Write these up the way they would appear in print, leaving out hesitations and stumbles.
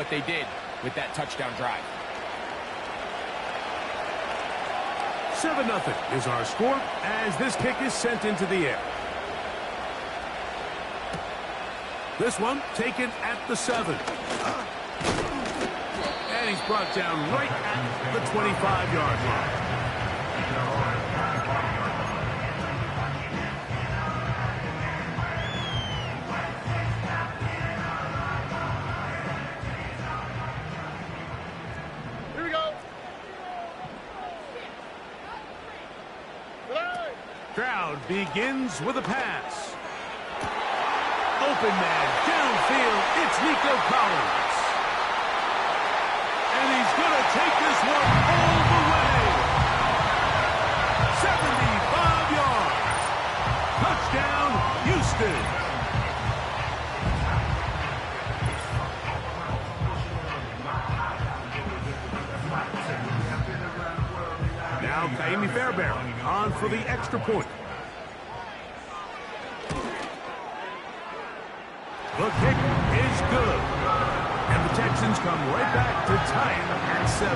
what they did with that touchdown drive. 7-0 is our score as this kick is sent into the air. This one taken at the 7. And he's brought down right at the 25-yard line. Here we go. Crowd begins with a pass. Open man downfield. It's Nico Collins. And he's going to take this one all the way. 75 yards. Touchdown, Houston. Now Kaimi Fairbairn on for the extra point. The kick is good. And the Texans come right back to tie it at 7.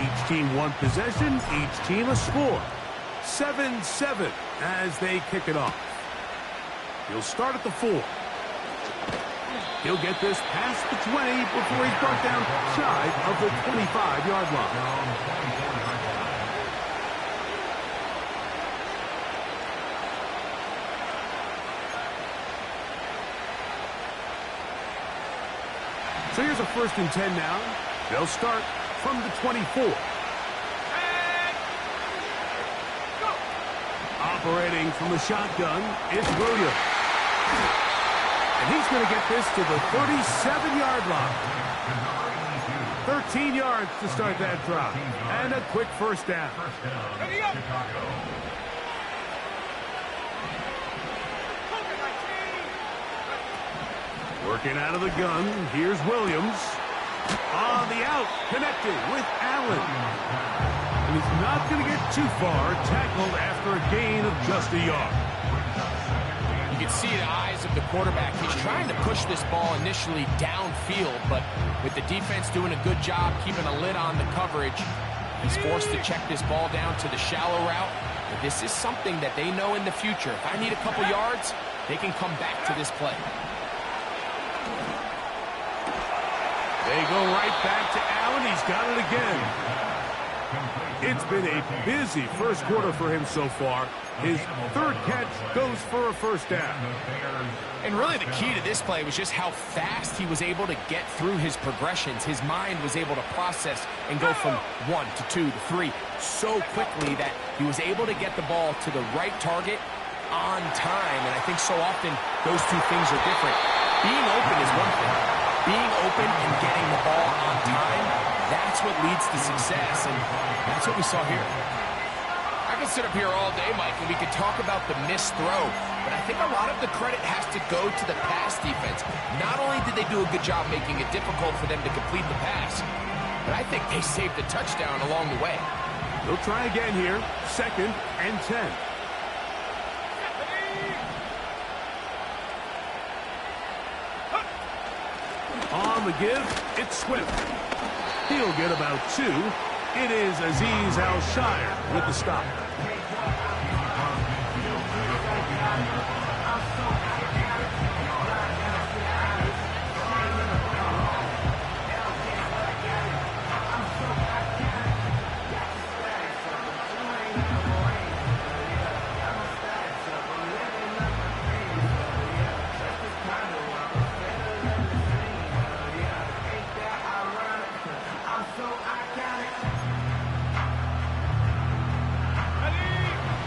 Each team one possession, each team a score. 7-7 as they kick it off. He'll start at the 4. He'll get this past the 20 before he's brought down shy of the 25-yard line. So here's a 1st and 10 now. They'll start from the 24. Operating from the shotgun is Williams. And he's going to get this to the 37-yard line. 13 yards to start that drive. And a quick 1st down. Working out of the gun, here's Williams. On the out, connected with Allen. And he's not going to get too far, tackled after a gain of just a yard. You can see the eyes of the quarterback. He's trying to push this ball initially downfield, but with the defense doing a good job keeping a lid on the coverage, he's forced to check this ball down to the shallow route. But this is something that they know in the future. If I need a couple yards, they can come back to this play. They go right back to Allen. He's got it again. It's been a busy first quarter for him so far. His 3rd catch goes for a 1st down. And really the key to this play was just how fast he was able to get through his progressions. His mind was able to process and go from 1 to 2 to 3 so quickly that he was able to get the ball to the right target on time. And I think so often those two things are different. Being open is one thing. Being open and getting the ball on time, that's what leads to success, and that's what we saw here. I could sit up here all day, Mike, and we could talk about the missed throw, but I think a lot of the credit has to go to the pass defense. Not only did they do a good job making it difficult for them to complete the pass, but I think they saved a touchdown along the way. They'll try again here, 2nd and 10. On the give, it's Swift. He'll get about 2. It is Azeez Al-Shire with the stop.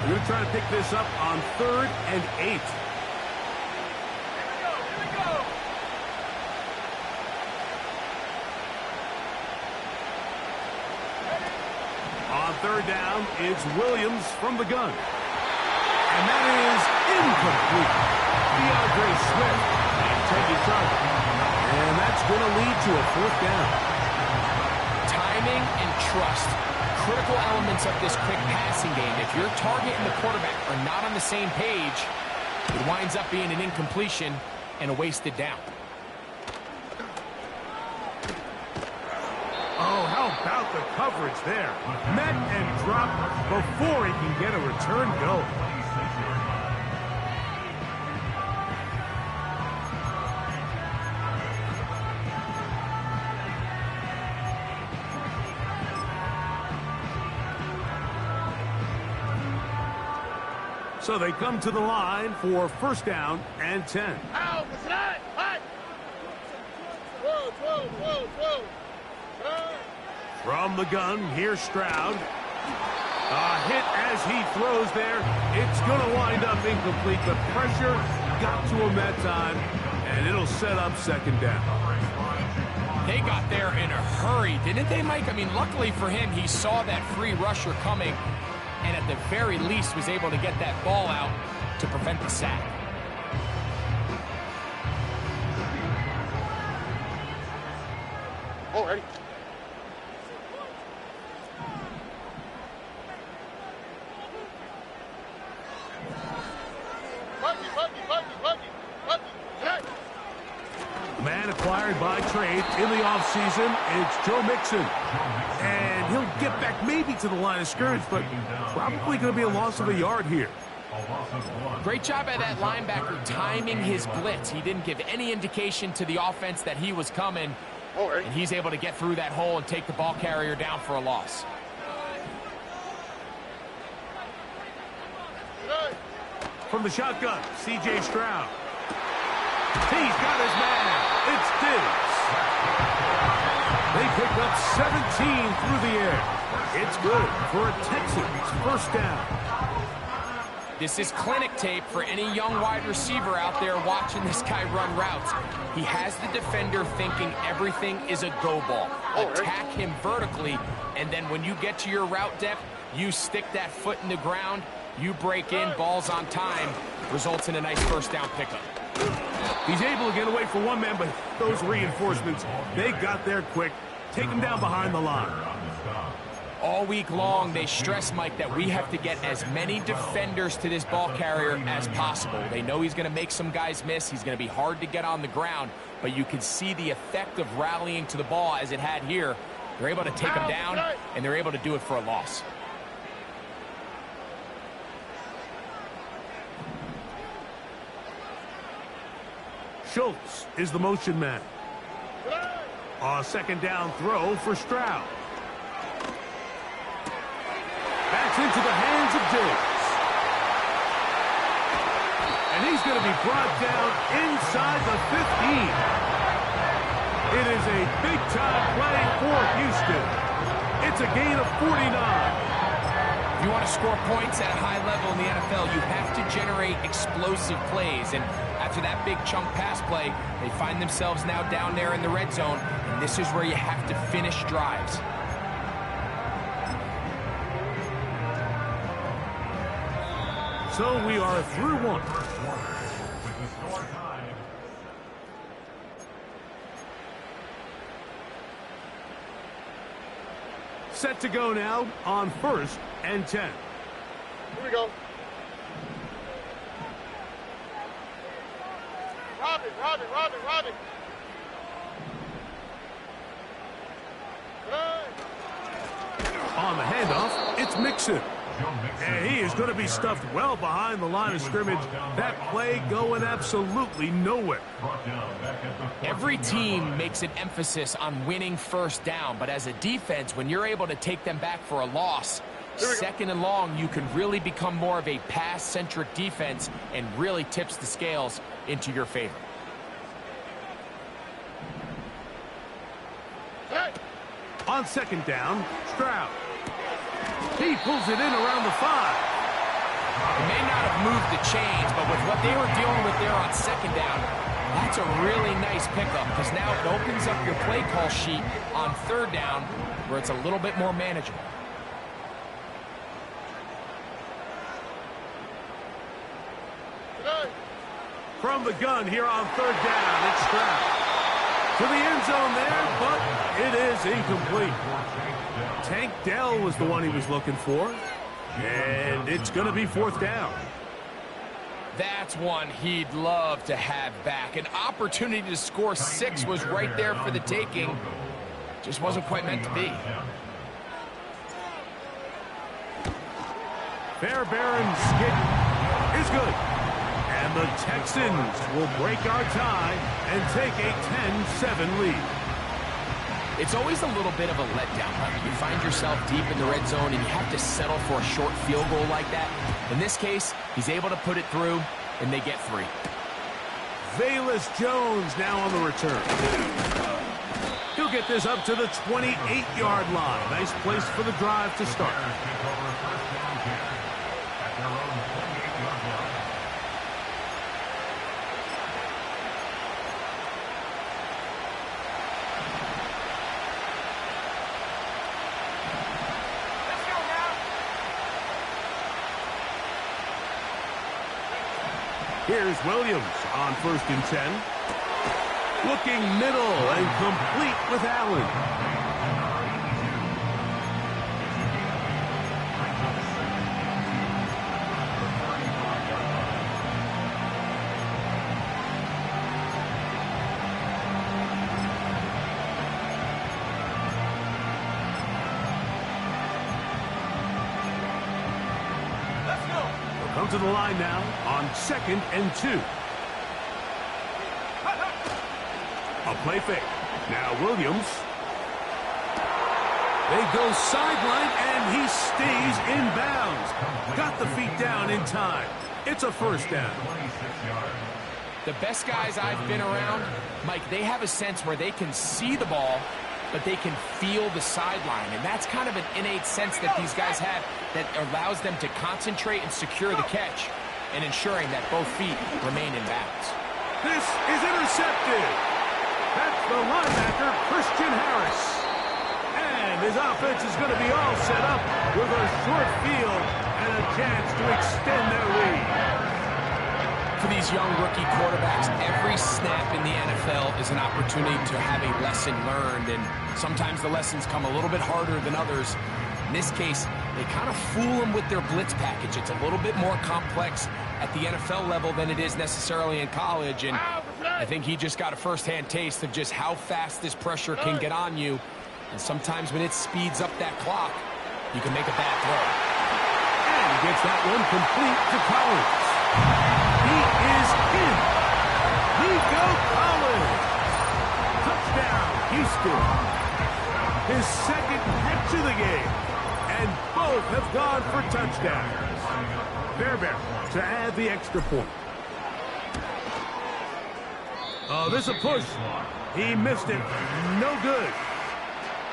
We're going to try to pick this up on 3rd and 8. Here we go. On 3rd down, it's Williams from the gun. And that is incomplete. DeAndre Swift, the intended target. And that's going to lead to a 4th down. Timing and trust critical elements of this quick passing game. If your target and the quarterback are not on the same page, it winds up being an incompletion and a wasted down. Oh, how about the coverage there? Met and dropped before he can get a return going. So they come to the line for first down and 10. From the gun, here's Stroud. A hit as he throws there. It's going to wind up incomplete. The pressure got to him that time, and it'll set up second down. They got there in a hurry, didn't they, Mike? I mean, luckily for him, he saw that free rusher coming, and at the very least was able to get that ball out to prevent the sack. Already. Man acquired by trade in the offseason, it's Joe Mixon. And he'll get back maybe to the line of scrimmage, but probably going to be a loss of a yard here. Great job by that linebacker timing his blitz. He didn't give any indication to the offense that he was coming, and he's able to get through that hole and take the ball carrier down for a loss. From the shotgun, C.J. Stroud. He's got his man. It's Diggs. They pick up 17 through the air. It's good for a Texans first down. This is clinic tape for any young wide receiver out there watching this guy run routes. He has the defender thinking everything is a go ball. Attack him vertically, and then when you get to your route depth, you stick that foot in the ground, you break in, ball's on time, results in a nice first down pickup. He's able to get away for one man, but those reinforcements, they got there quick. Take him down behind the line. All week long, they stress, Mike, that we have to get as many defenders to this ball carrier as possible. They know he's going to make some guys miss. He's going to be hard to get on the ground, but you can see the effect of rallying to the ball as it had here. They're able to take him down, and they're able to do it for a loss. Schultz is the motion man. A second down throw for Stroud. That's into the hands of Diggs. And he's going to be brought down inside the 15. It is a big-time play for Houston. It's a gain of 49. If you want to score points at a high level in the NFL, you have to generate explosive plays. And after that big chunk pass play, they find themselves now down there in the red zone. And this is where you have to finish drives. So we are through one. Set to go now on first and 10. Here we go. Robin. On the handoff, it's Mixon. And he is going to be stuffed well behind the line of scrimmage. That play going absolutely nowhere. Every team makes an emphasis on winning first down, but as a defense, when you're able to take them back for a loss, second and long, you can really become more of a pass-centric defense and really tips the scales into your favor. On second down, Stroud. He pulls it in around the 5. It may not have moved the chains, but with what they were dealing with there on second down, that's a really nice pickup because now it opens up your play call sheet on third down where it's a little bit more manageable. From the gun here on third down, it's Stroud. To the end zone there, but it is incomplete. Tank Dell was the one he was looking for. And it's going to be 4th down. That's one he'd love to have back. An opportunity to score 6 was right there for the taking. Just wasn't quite meant to be. Fairbairn's skid is good. And the Texans will break our tie and take a 10-7 lead. It's always a little bit of a letdown, right? You find yourself deep in the red zone and you have to settle for a short field goal like that. In this case, he's able to put it through, and they get 3. Velus Jones now on the return. He'll get this up to the 28-yard line. Nice place for the drive to start. Here's Williams on 1st and 10. Looking middle and complete with Allen. Come to the line now on 2nd and 2. A play fake. Now Williams. They go sideline, and he stays in bounds. Got the feet down in time. It's a 1st down. The best guys I've been around, Mike, they have a sense where they can see the ball, but they can feel the sideline. And that's kind of an innate sense that these guys have that allows them to concentrate and secure the catch and ensuring that both feet remain in bounds. This is intercepted. That's the linebacker, Christian Harris. And his offense is going to be all set up with a short field and a chance to extend their lead. For these young rookie quarterbacks, every snap in the NFL is an opportunity to have a lesson learned, and sometimes the lessons come a little bit harder than others. In this case, they kind of fool them with their blitz package. It's a little bit more complex at the NFL level than it is necessarily in college, and I think he just got a first-hand taste of just how fast this pressure can get on you, and sometimes when it speeds up that clock, you can make a bad throw. And he gets that one complete to Collins. He is in. Nico Collins. Touchdown, Houston. His 2nd catch of the game. And both have gone for touchdowns. Fairbairn to add the extra point. Oh, this is a push. He missed it. No good.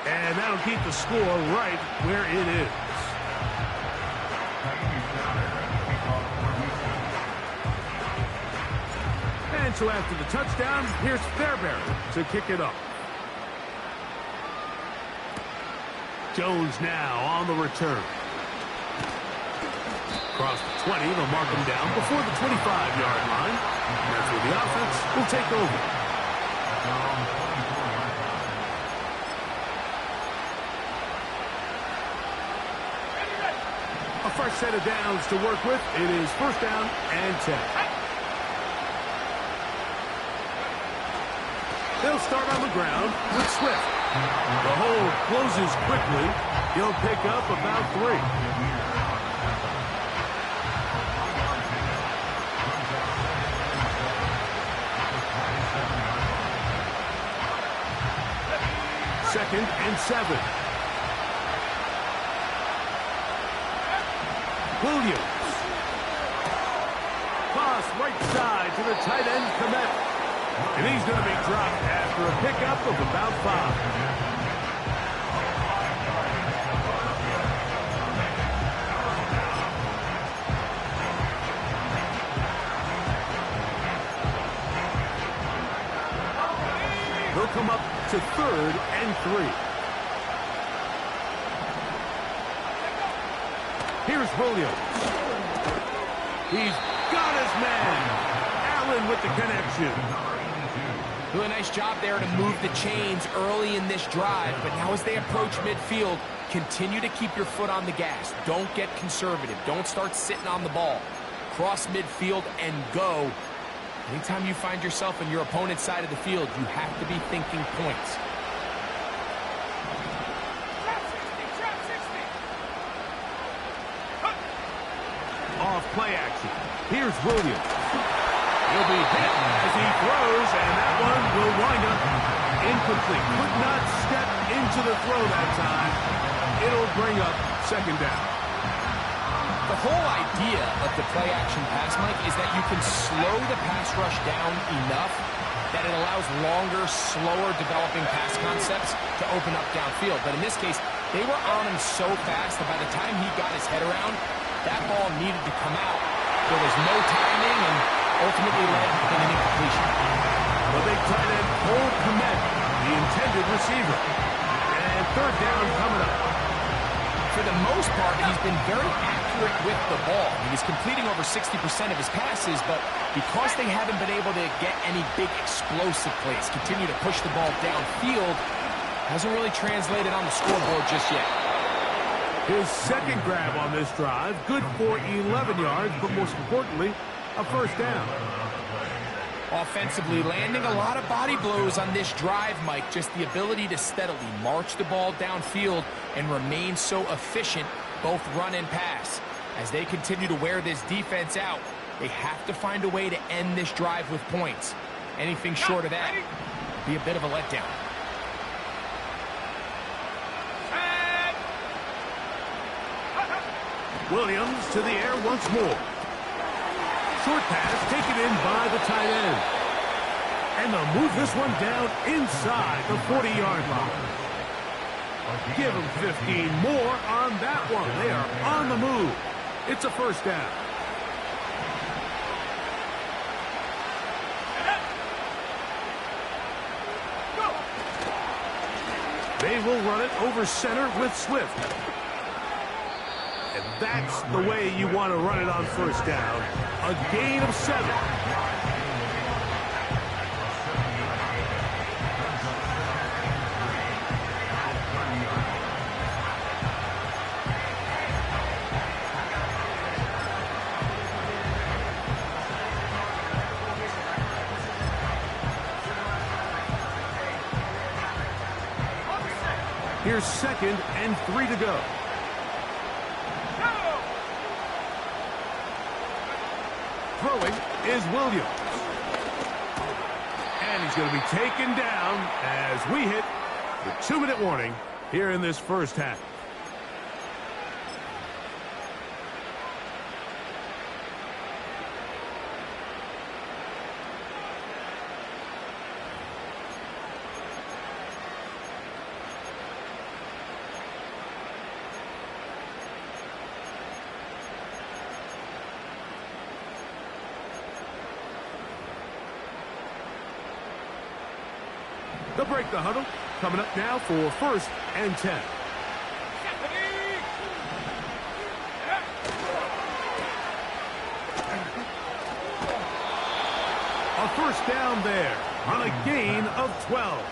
And that'll keep the score right where it is. And so after the touchdown, here's Fairbairn to kick it off. Jones now on the return. Across the 20, they'll mark him down before the 25-yard line. And that's where the offense will take over. A fresh set of downs to work with. It is 1st down and 10. They'll start on the ground with Swift. The hole closes quickly. He'll pick up about 3. Second and 7. Williams. Pass right side to the tight end, Komet. And he's going to be dropped after a pickup of about 5. He'll come up to 3rd and 3. Here's Williams. He's got his man. Allen with the connection. Really nice job there to move the chains early in this drive, but now as they approach midfield, continue to keep your foot on the gas. Don't get conservative. Don't start sitting on the ball. Cross midfield and go. Anytime you find yourself on your opponent's side of the field, you have to be thinking points. Off play action. Here's Williams. He'll be hit as he throws, and that one will wind up incomplete. Could not step into the throw that time. It'll bring up second down. The whole idea of the play-action pass, Mike, is that you can slow the pass rush down enough that it allows longer, slower developing pass concepts to open up downfield. But in this case, they were on him so fast that by the time he got his head around, that ball needed to come out. There was no timing and ultimately led in an incompletion. The big tight end, Cole Kmet, the intended receiver. And third down coming up. For the most part, he's been very accurate with the ball. He's completing over 60% of his passes, but because they haven't been able to get any big explosive plays, continue to push the ball downfield, hasn't really translated on the scoreboard just yet. His second grab on this drive, good for 11 yards, but most importantly, a first down. Offensively, landing a lot of body blows on this drive, Mike. Just the ability to steadily march the ball downfield and remain so efficient, both run and pass. As they continue to wear this defense out, they have to find a way to end this drive with points. Anything short of that would be a bit of a letdown. Williams to the air once more. Short pass taken in by the tight end. And they'll move this one down inside the 40-yard line. Give them 15 more on that one. They are on the move. It's a first down. They will run it over center with Swift. And that's the way you want to run it on first down. A gain of 7. Here's 2nd and 3 to go. Throwing is Williams. And he's going to be taken down as we hit the 2-minute warning here in this first half. They'll break the huddle. Coming up now for 1st and 10. A first down there on a gain of 12.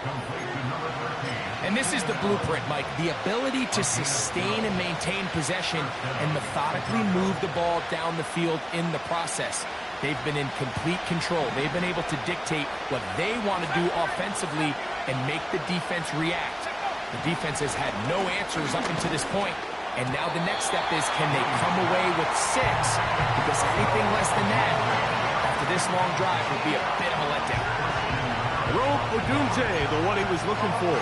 And this is the blueprint, Mike. The ability to sustain and maintain possession and methodically move the ball down the field in the process. They've been in complete control. They've been able to dictate what they want to do offensively and make the defense react. The defense has had no answers up until this point, and now the next step is, can they come away with 6? Because anything less than that, after this long drive, would be a bit of a letdown. Rome Odunze, the one he was looking for.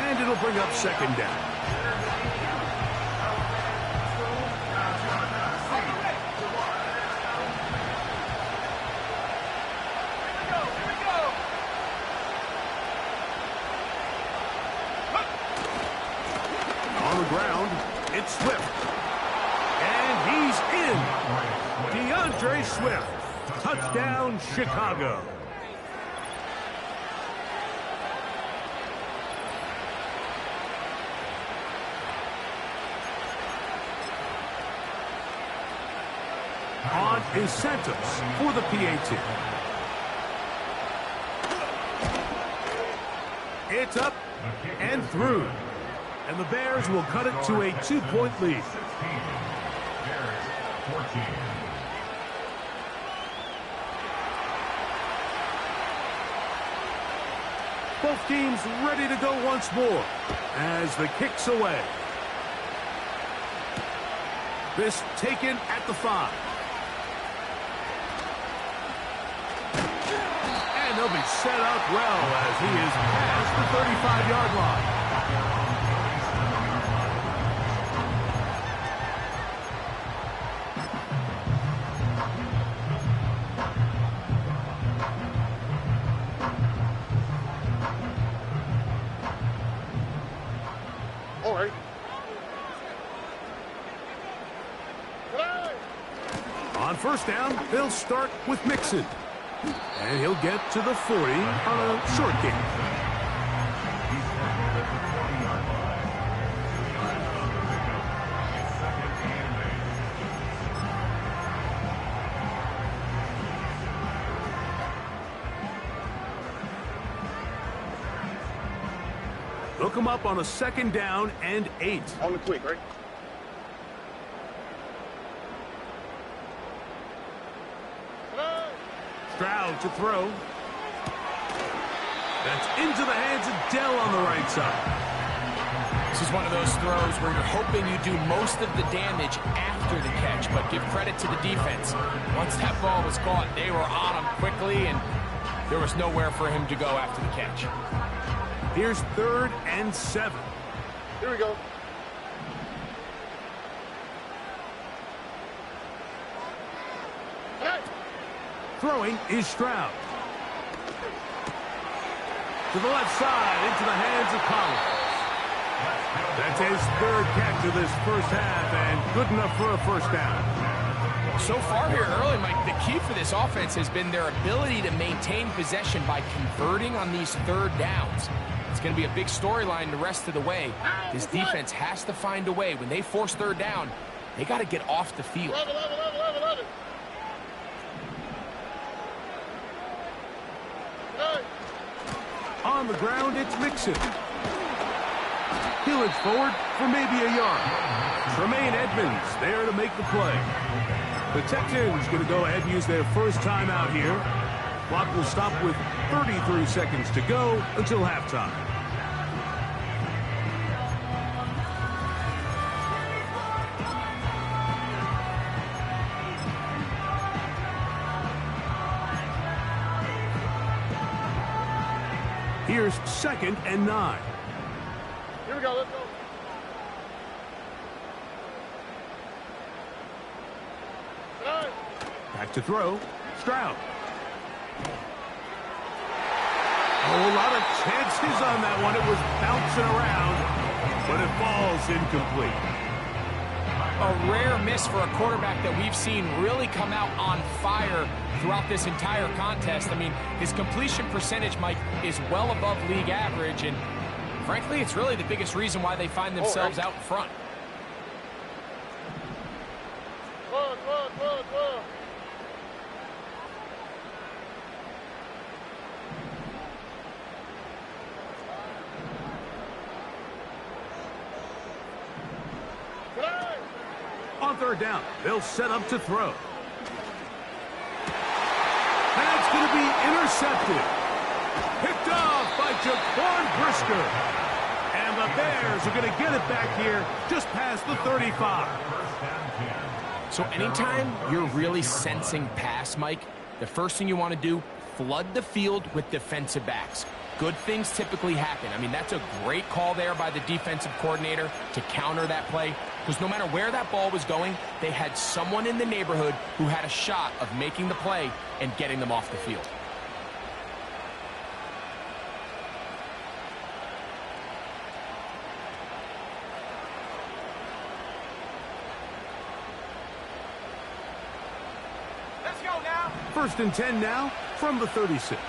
And it'll bring up 2nd down. Ground, it's Swift. And he's in. DeAndre Swift. Touchdown, Chicago. On is Santos for the PAT. It's up and through. And the Bears will cut it to a 2-point lead. Both teams ready to go once more as the kick's away. This taken at the 5. And they'll be set up well as he is past the 35-yard line. All right. On first down, they'll start with Mixon. And he'll get to the 40 on a short kick. They'll come up on a 2nd down and 8. On the quick, right? Stroud to throw. That's into the hands of Dell on the right side. This is one of those throws where you're hoping you do most of the damage after the catch, but give credit to the defense. Once that ball was caught, they were on him quickly, and there was nowhere for him to go after the catch. Here's 3rd and 7. Here we go. Throwing is Stroud. To the left side, into the hands of Collins. That's his 3rd catch of this first half, and good enough for a first down. So far here early, Mike, the key for this offense has been their ability to maintain possession by converting on these 3rd downs. It's going to be a big storyline the rest of the way. This defense has to find a way. When they force 3rd down, they got to get off the field. Love it, love it, love it, love it, love it. On the ground, it's Mixon. He'll inch forward for maybe a yard. Tremaine Edmonds there to make the play. The Texans going to go ahead and use their first timeout here. Clock will stop with 33 seconds to go until halftime. Here's 2nd and 9. Here we go, let's go. Back to throw. Stroud. Oh, a lot of chances on that one. It was bouncing around, but it falls incomplete. A rare miss for a quarterback that we've seen really come out on fire throughout this entire contest. I mean, his completion percentage, Mike, is well above league average, and frankly, it's really the biggest reason why they find themselves out in front. On 3rd down, they'll set up to throw. That's going to be intercepted. Picked off by Jaquan Brisker. And the Bears are going to get it back here just past the 35. So anytime you're really sensing pass, Mike, the first thing you want to do, flood the field with defensive backs. Good things typically happen. I mean, that's a great call there by the defensive coordinator to counter that play, because no matter where that ball was going, they had someone in the neighborhood who had a shot of making the play and getting them off the field. Let's go now. 1st and 10 now from the 36.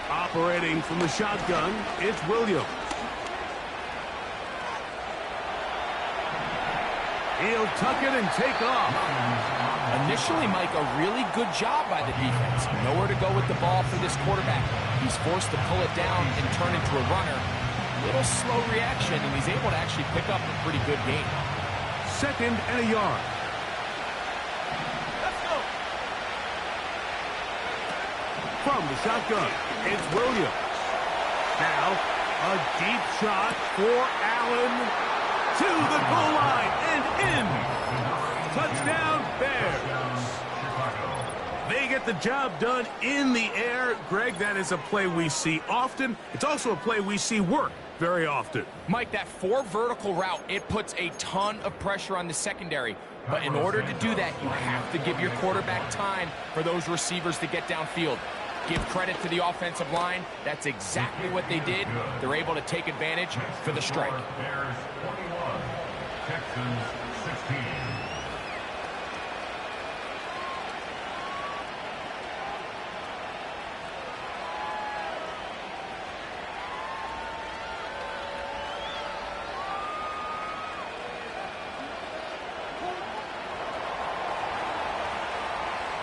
Operating from the shotgun, it's Williams. He'll tuck it and take off. Initially, Mike, a really good job by the defense. Nowhere to go with the ball for this quarterback. He's forced to pull it down and turn into a runner. Little slow reaction, and he's able to actually pick up a pretty good gain. 2nd and a yard. Let's go. From the shotgun, it's Williams. Now, a deep shot for Allen to the goal line and in. Touchdown, Bears. They get the job done in the air. Greg, that is a play we see often. It's also a play we see work very often. Mike, that 4 vertical route, it puts a ton of pressure on the secondary. But in order to do that, you have to give your quarterback time for those receivers to get downfield. Give credit to the offensive line. That's exactly what they did. They're able to take advantage for the strike. Bears 21, Texans 16.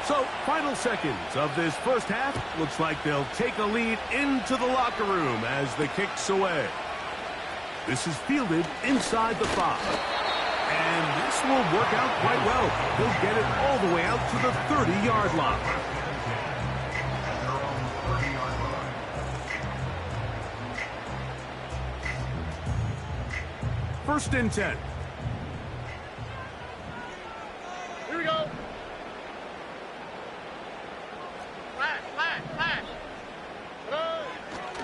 So, final seconds of this first half. Looks like they'll take a lead into the locker room as the kick's away. This is fielded inside the 5. And this will work out quite well. He'll get it all the way out to the 30-yard line. First and 10. Here we go. Flash.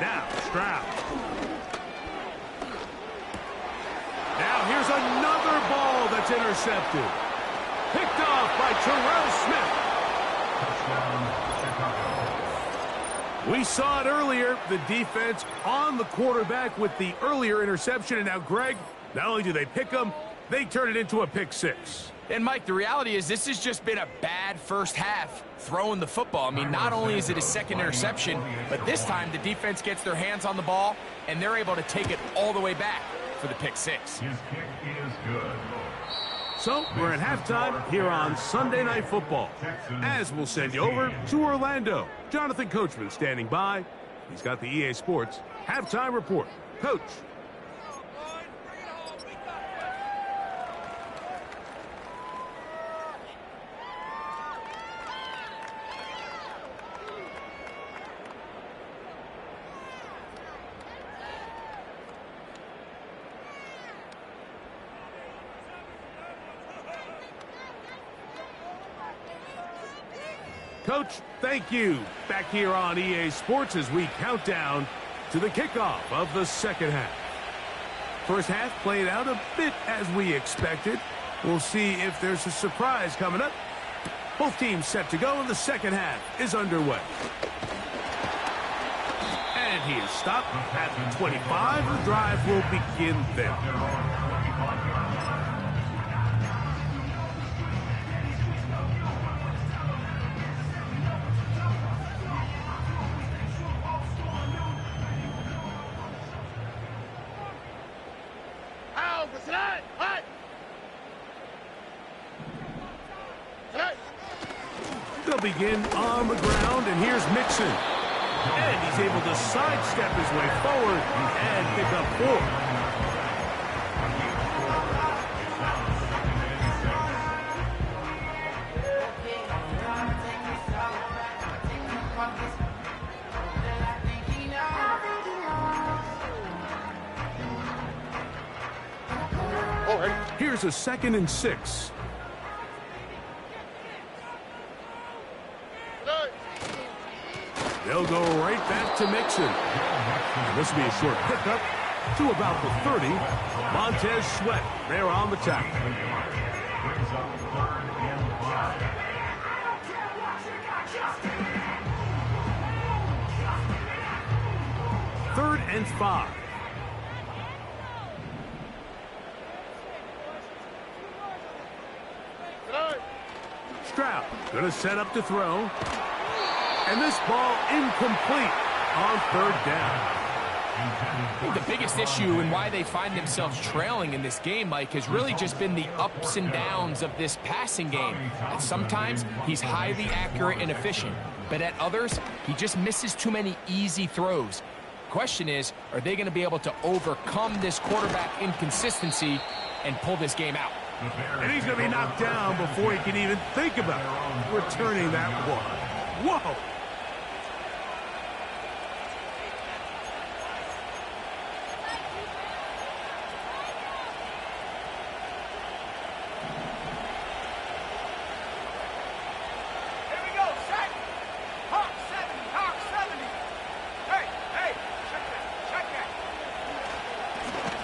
Now, Stroud. Now, here's another ball that's intercepted. Picked off by Terrell Smith. We saw it earlier, the defense on the quarterback with the earlier interception. And now, Greg, not only do they pick him, they turn it into a pick 6. And, Mike, the reality is this has just been a bad first half throwing the football. I mean, not only is it a second interception, but this time the defense gets their hands on the ball, and they're able to take it all the way back for the pick 6. His kick is good. So, we're at halftime here on Sunday Night Football. As we'll send you over to Orlando. Jonathan Coachman standing by. He's got the EA Sports halftime report. Coach. Coach, thank you. Back here on EA Sports as we count down to the kickoff of the second half. First half played out a bit as we expected. We'll see if there's a surprise coming up. Both teams set to go, and the second half is underway. And he is stopped at the 25. The drive will begin then. They'll begin on the ground, and here's Mixon. And he's able to sidestep his way forward and pick up 4. Here's a 2nd and 6. They'll go right back to Mixon. And this will be a short pickup to about the 30. Montez Sweat there on the tackle. Third and 5. Stroud gonna set up to throw. And this ball incomplete on 3rd down. I think the biggest issue and why they find themselves trailing in this game, Mike, has really just been the ups and downs of this passing game. And sometimes he's highly accurate and efficient, but at others, he just misses too many easy throws. Question is, are they going to be able to overcome this quarterback inconsistency and pull this game out? And he's going to be knocked down before he can even think about returning that one. Whoa!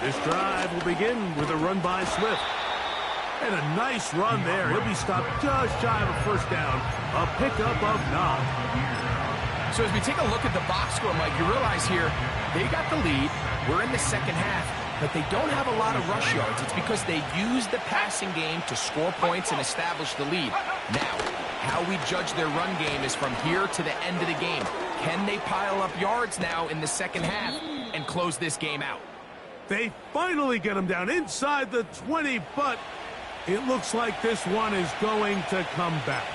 This drive will begin with a run by Swift. And a nice run there. He'll be stopped just shy of a first down. A pickup of 9. So as we take a look at the box score, Mike, you realize here they got the lead. We're in the second half, but they don't have a lot of rush yards. It's because they use the passing game to score points and establish the lead. Now, how we judge their run game is from here to the end of the game. Can they pile up yards now in the second half and close this game out? They finally get him down inside the 20, but it looks like this one is going to come back.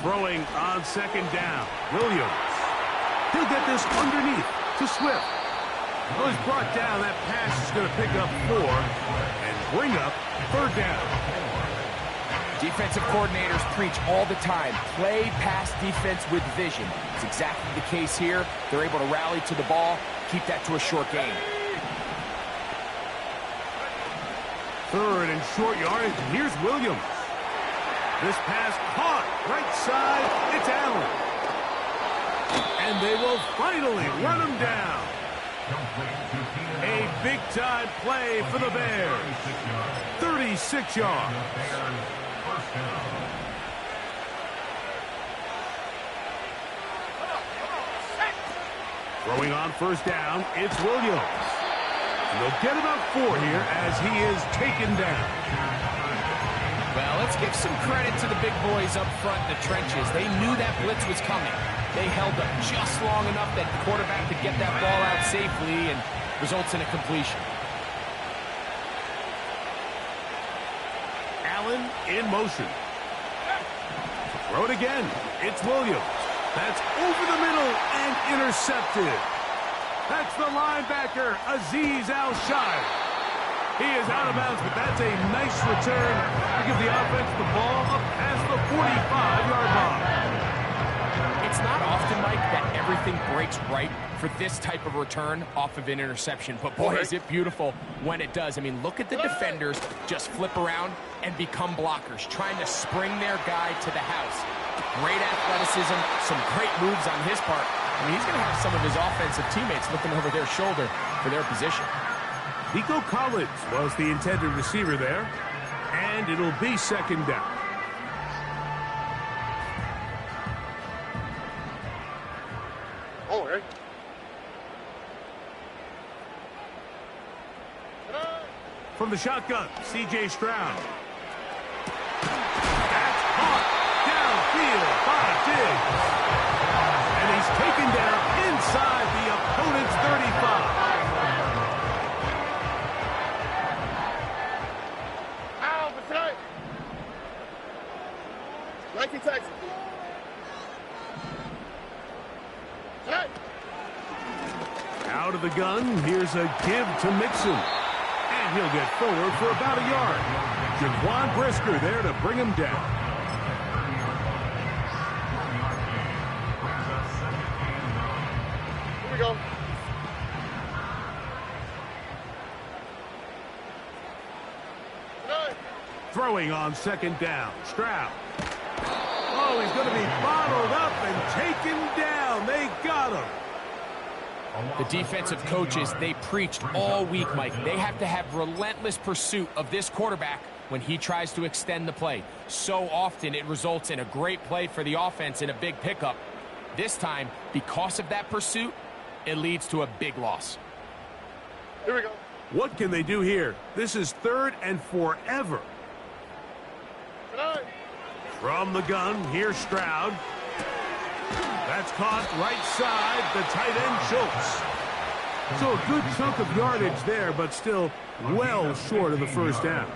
Throwing on second down, Williams. He'll get this underneath to Swift. Well, he's brought down. That pass is going to pick up 4 and bring up third down. Defensive coordinators preach all the time, play pass defense with vision. It's exactly the case here. They're able to rally to the ball, keep that to a short game. Third and short yardage. Here's Williams. This pass caught right side. It's Allen. And they will finally run him down. A big-time play for the Bears. 36 yards. Throwing on first down, it's Williams. And they'll get about 4 here as he is taken down. Well, let's give some credit to the big boys up front in the trenches. They knew that blitz was coming. They held up just long enough that the quarterback could get that ball out safely and results in a completion. Allen in motion. Throw it again. It's Williams. That's over the middle and intercepted. That's the linebacker, Azeez Al-Shire. He is out of bounds, but that's a nice return to give the offense the ball up past the 45-yard line. It's not often, Mike, that everything breaks right for this type of return off of an interception. But, boy, is it beautiful when it does. I mean, look at the defenders just flip around and become blockers, trying to spring their guy to the house. Great athleticism, some great moves on his part. I mean, he's going to have some of his offensive teammates looking over their shoulder for their position. Nico Collins was the intended receiver there, and it'll be second down. All right. From the shotgun, C.J. Stroud. That's caught downfield by Diggs. And he's taken down inside the opponent's 35. Out of the gun, here's a give to Mixon. And he'll get forward for about a yard. Jaquan Brisker there to bring him down. Here we go. Throwing on second down, Stroud. Oh, he's going to be bottled up and taken down. They got him. The defensive coaches, they preached all week, Mike. They have to have relentless pursuit of this quarterback when he tries to extend the play. So often it results in a great play for the offense and a big pickup. This time, because of that pursuit, it leads to a big loss. Here we go. What can they do here? This is 3rd and forever. From the gun, here's Stroud. That's caught right side, the tight end Schultz. So a good chunk of yardage there, but still well short of the first down.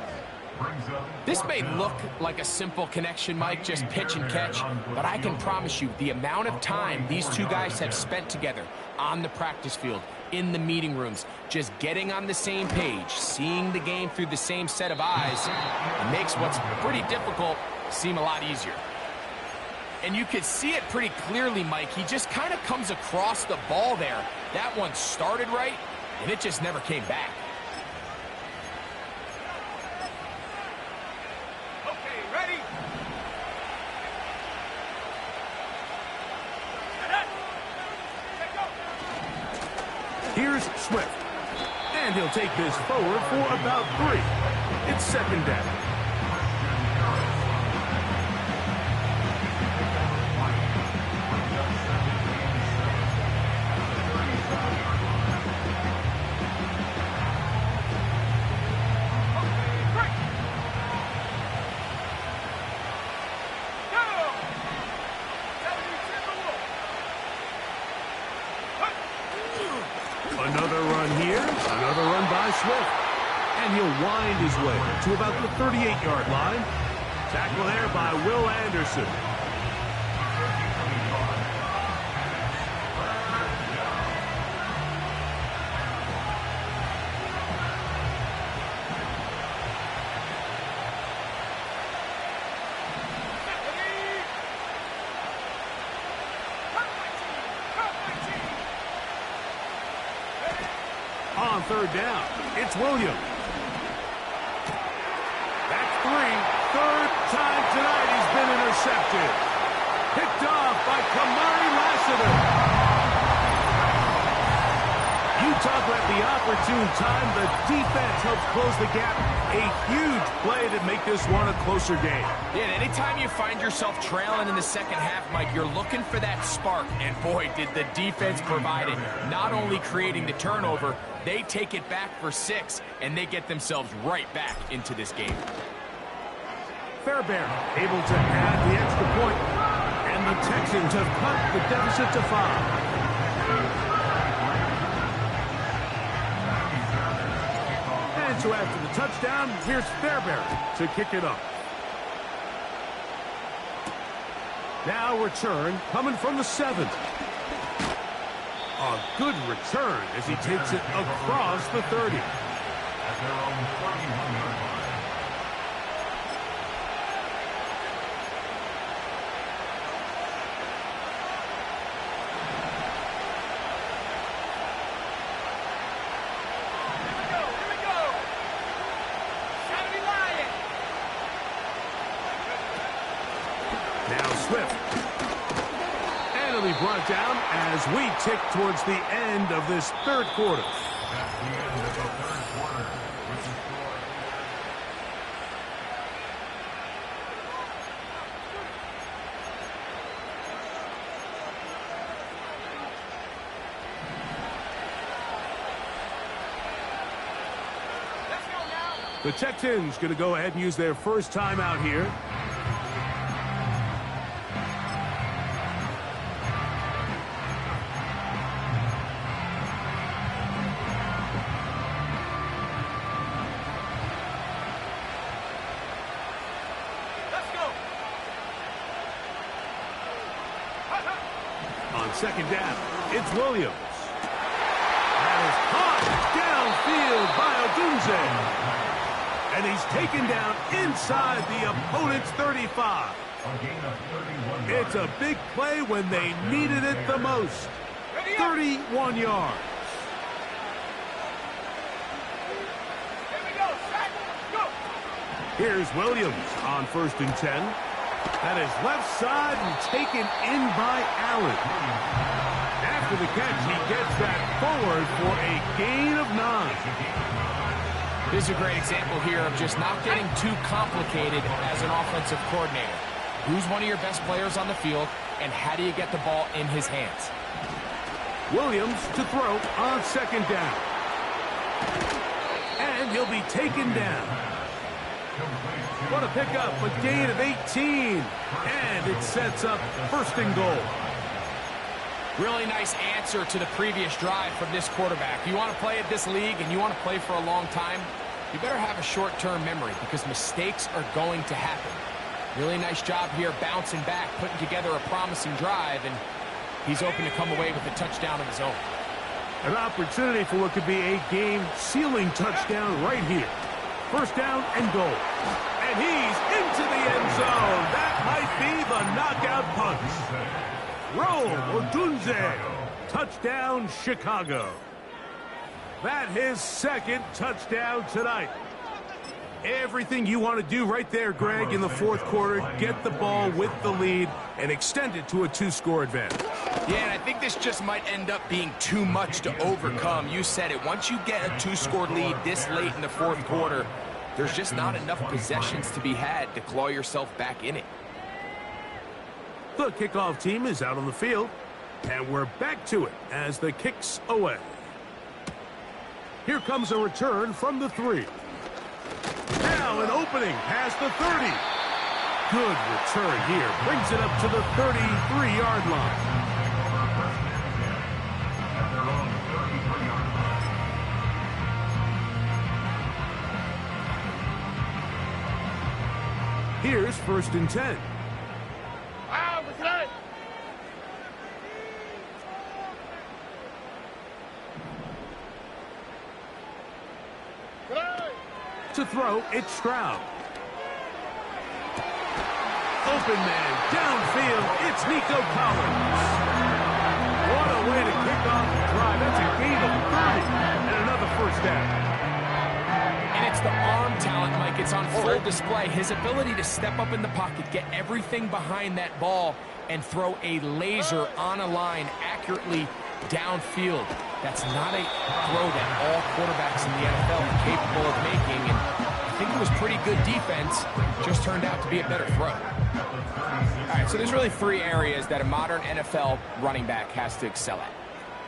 This may look like a simple connection, Mike, just pitch and catch, but I can promise you the amount of time these two guys have spent together on the practice field, in the meeting rooms, just getting on the same page, seeing the game through the same set of eyes, it makes what's pretty difficult seem a lot easier. And you could see it pretty clearly, Mike. He just kind of comes across the ball there. That one started right, and it just never came back. Okay, ready? Here's Swift. And he'll take this forward for about 3. It's 2nd down. Another run here, another run by Swift. And he'll wind his way to about the 38-yard line. Tackle there by Will Anderson. On 3rd down, it's Williams. That's 3. 3rd time tonight he's been intercepted. Picked off by Kamari Lassiter. You talk about the opportune time. The defense helps close the gap. A huge play to make this one a closer game. Yeah, and anytime you find yourself trailing in the second half, Mike, you're looking for that spark. And boy, did the defense provide it. Not only creating the turnover, they take it back for 6, and they get themselves right back into this game. Fairbairn able to add the extra point, and the Texans have cut the deficit to 5. And so after the touchdown, here's Fairbairn to kick it up. Now return coming from the 7th. A good return as he takes it across the 30. At their own 31-yard line. Brought down as we tick towards the end of this 3rd quarter. That's the end of the 3rd quarter, with the score. Let's go now. The Texans going to go ahead and use their first timeout here. On 2nd down, it's Williams. That is caught downfield by Odunze. And he's taken down inside the opponent's 35. A gain of 31 yards. It's a big play when they needed it the most. 31 yards. Here we go. Set. Go. Here's Williams on 1st and 10. That is left side and taken in by Allen. After after the catch, he gets that forward for a gain of 9. This is a great example here of just not getting too complicated as an offensive coordinator. Who's one of your best players on the field, and how do you get the ball in his hands? Williams to throw on second down. And he'll be taken down. What a pickup, a gain of 18. And it sets up first and goal. Really nice answer to the previous drive from this quarterback. You want to play at this league and you want to play for a long time, you better have a short-term memory because mistakes are going to happen. Really nice job here bouncing back, putting together a promising drive, and he's open to come away with a touchdown of his own. An opportunity for what could be a game-sealing touchdown right here. First down and goal. And he's into the end zone. That might be the knockout punch. Roll Odunze. Touchdown, Chicago. That his second touchdown tonight. Everything you want to do right there, Greg, in the fourth quarter, get the ball with the lead and extend it to a 2-score advantage. Yeah, and I think this just might end up being too much to overcome. You said it. Once you get a 2-score lead this late in the fourth quarter, there's just not enough possessions to be had to claw yourself back in it. The kickoff team is out on the field, and we're back to it as the kick's away. Here comes a return from the 3. Now an opening past the 30. Good return here. Brings it up to the 33-yard line. Here's first and 10. To throw, it's Stroud. Open man, downfield, it's Nico Collins. What a way to kick off the drive. That's a gain of 30 and another first down. And it's the arm talent, Mike. It's on full display. His ability to step up in the pocket, get everything behind that ball, and throw a laser on a line accurately downfield. That's not a throw that all quarterbacks in the NFL are capable of making, and I think it was pretty good defense, just turned out to be a better throw. All right, so there's really 3 areas that a modern NFL running back has to excel at.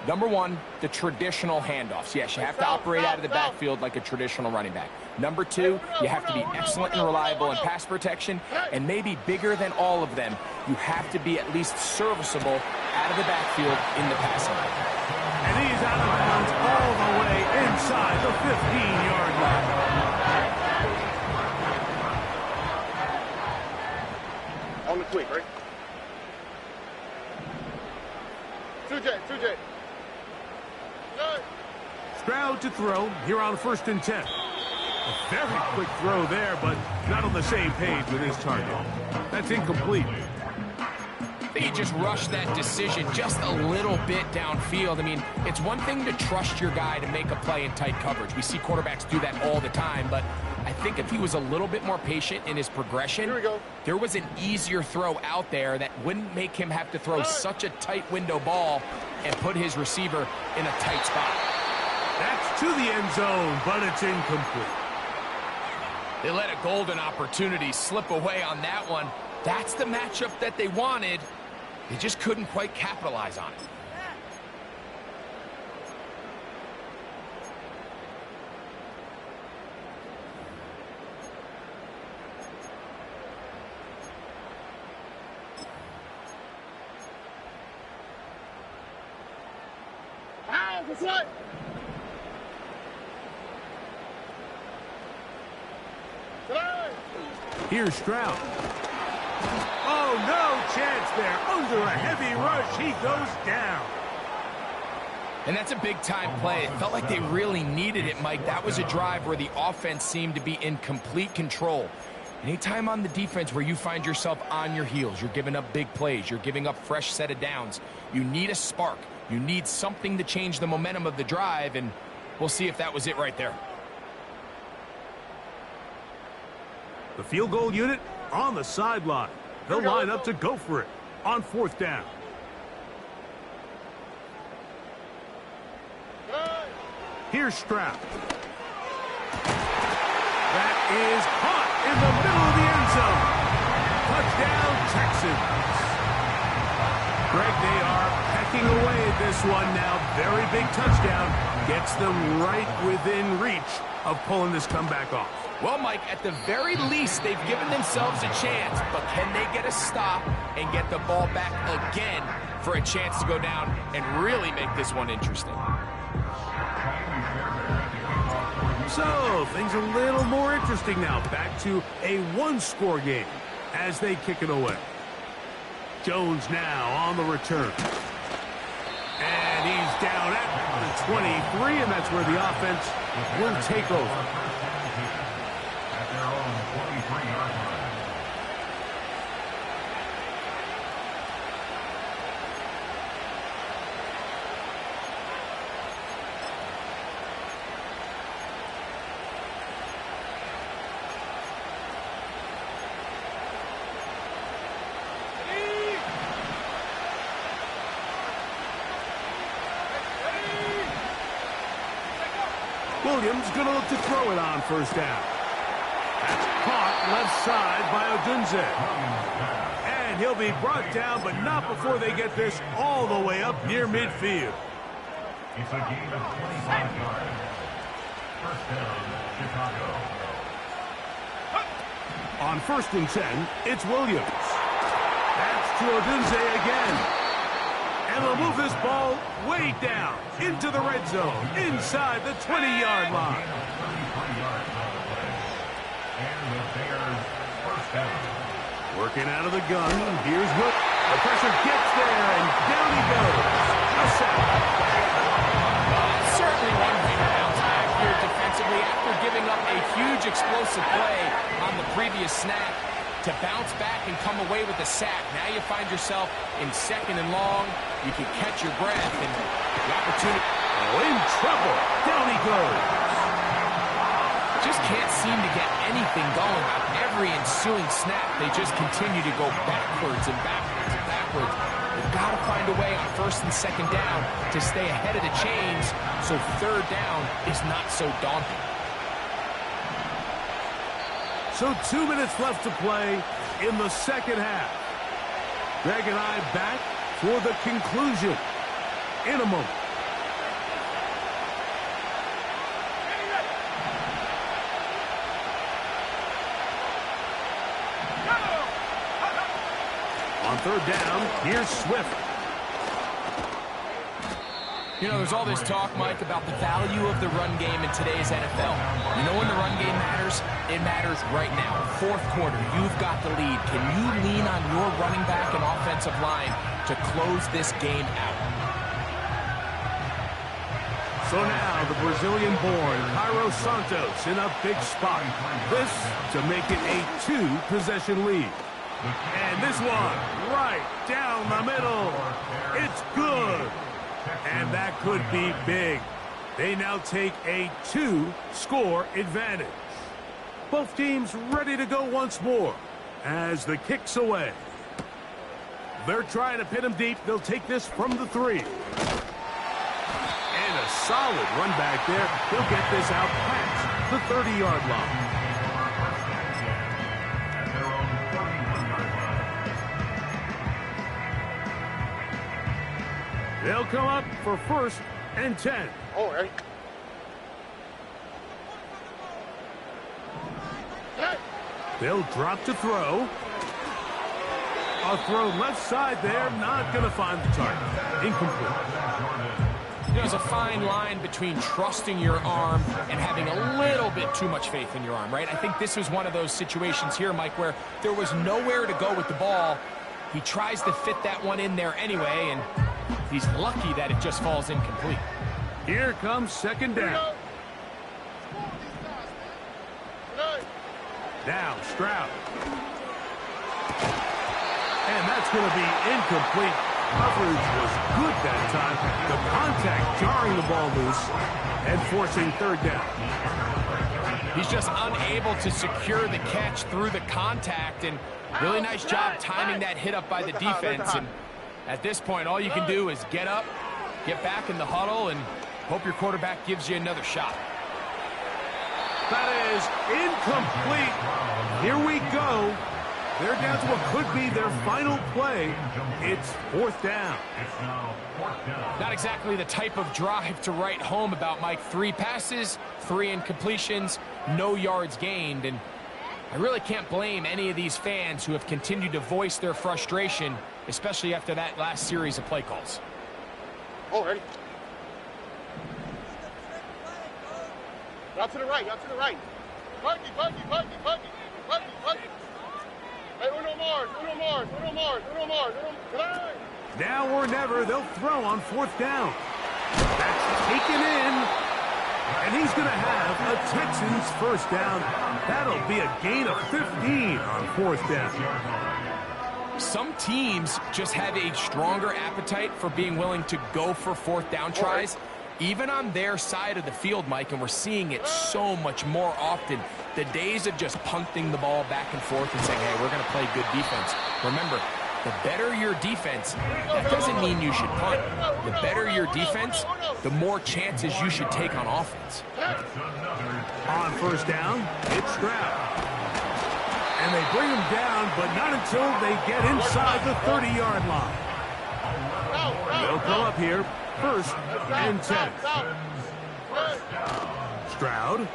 Number 1, the traditional handoffs. Yes, you have to operate out of the backfield like a traditional running back. Number 2, you have to be excellent and reliable in pass protection, and maybe bigger than all of them, you have to be at least serviceable out of the backfield in the passing game. And he's out of bounds all the way inside the 15-yard line. On the quick, right? 2J. Stroud to throw here on first and 10. A very quick throw there, but not on the same page with his target. That's incomplete. I think he just rushed that decision just a little bit downfield. I mean, it's one thing to trust your guy to make a play in tight coverage. We see quarterbacks do that all the time, but I think if he was a little bit more patient in his progression, there was an easier throw out there that wouldn't make him have to throw such a tight window ball and put his receiver in a tight spot. That's to the end zone, but it's incomplete. They let a golden opportunity slip away on that one. That's the matchup that they wanted. They just couldn't quite capitalize on it. Here's Stroud. Oh, no chance there. Under a heavy rush, he goes down. And that's a big-time play. It felt like they really needed it, Mike. That was a drive where the offense seemed to be in complete control. Anytime on the defense where you find yourself on your heels, you're giving up big plays, you're giving up fresh set of downs, you need a spark. You need something to change the momentum of the drive, and we'll see if that was it right there. The field goal unit on the sideline. They'll line up to go for it on fourth down. Here's Stroud. That is caught in the middle of the end zone. Touchdown, Texans. Greg, they are pecking away at this one now. Very big touchdown. Gets them right within reach of pulling this comeback off. Well, Mike, at the very least, they've given themselves a chance, but can they get a stop and get the ball back again for a chance to go down and really make this one interesting? So, things a little more interesting now. Back to a one-score game as they kick it away. Jones now on the return. And he's down at the 23, and that's where the offense will take over. At their own 23-yard line. Williams going to look to throw it on first down. That's caught left side by Odunze. And he'll be brought down, but not before they get this all the way up near midfield. It's a gain of 25 yards. First down, Chicago. On 1st and 10, it's Williams. That's to Odunze again. And they'll move this ball way down into the red zone, inside the 20-yard line. And the Bears first down. Working out of the gun. Here's what the pressure gets there, and down he goes. A sack. Well, that's certainly one way to bounce back here defensively after giving up a huge explosive play on the previous snap. To bounce back and come away with a sack. Now you find yourself in 2nd and long. You can catch your breath, and the opportunity. Oh, in trouble. Down he goes. Just can't seem to get anything going on every ensuing snap. They just continue to go backwards and backwards and backwards. They've got to find a way on 1st and 2nd down to stay ahead of the chains so 3rd down is not so daunting. So 2 minutes left to play in the second half. Greg and I back for the conclusion in a moment. On 3rd down, here's Swift. You know, there's all this talk, Mike, about the value of the run game in today's NFL. You know when the run game matters? It matters right now. 4th quarter, you've got the lead. Can you lean on your running back and offensive line to close this game out? So now the Brazilian-born Cairo Santos in a big spot. This to make it a 2-possession lead. And this one right down the middle. It's good. And that could be big. They now take a 2-score advantage. Both teams ready to go once more as the kick's away. They're trying to pin him deep. They'll take this from the 3. And a solid run back there. He'll get this out past the 30-yard line. They'll come up for 1st and 10. All right. They'll drop to throw. A throw left side there, not going to find the target. Incomplete. You know, there's a fine line between trusting your arm and having a little bit too much faith in your arm, right? I think this was one of those situations here, Mike, where there was nowhere to go with the ball. He tries to fit that one in there anyway, and he's lucky that it just falls incomplete. Here comes 2nd down. Now Stroud. And that's going to be incomplete. Coverage was good that time. The contact jarring the ball loose and forcing 3rd down. He's just unable to secure the catch through the contact, and really nice job timing that hit up by the defense. And at this point, all you can do is get up, get back in the huddle, and Hope your quarterback gives you another shot. That is incomplete. Here we go. They're down to what could be their final play. It's 4th down. It's now 4th down. Not exactly the type of drive to write home about, Mike. 3 passes, 3 incompletions, no yards gained. And I really can't blame any of these fans who have continued to voice their frustration, especially after that last series of play calls. Oh, ready. Out to the right, out to the right. Buggy. Hey, Uno Mars. Now or never, they'll throw on 4th down. That's taken in. And he's going to have a Texans 1st down. That'll be a gain of 15 on 4th down. Some teams just have a stronger appetite for being willing to go for 4th down tries, even on their side of the field, Mike, and we're seeing it so much more often. The days of just punting the ball back and forth and saying, hey, we're going to play good defense. Remember, the better your defense, that doesn't mean you should punt. The better your defense, the more chances you should take on offense. On 1st down, it's Stroud. And they bring him down, but not until they get inside the 30-yard line. They'll come up here, 1st and 10. Stroud.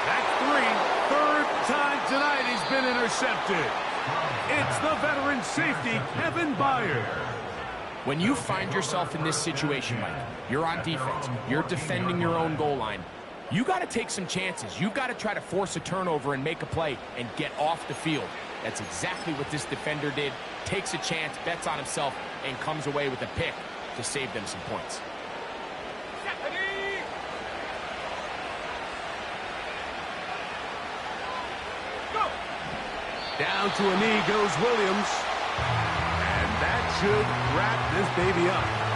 That's 3. 3rd time tonight he's been intercepted. It's the veteran safety, Kevin Byard. When you find yourself in this situation, Mike, you're on defense, you're defending your own goal line, you got to take some chances. You've got to try to force a turnover and make a play and get off the field. That's exactly what this defender did. Takes a chance, bets on himself, and comes away with a pick to save them some points. Down to a knee goes Williams. And that should wrap this baby up.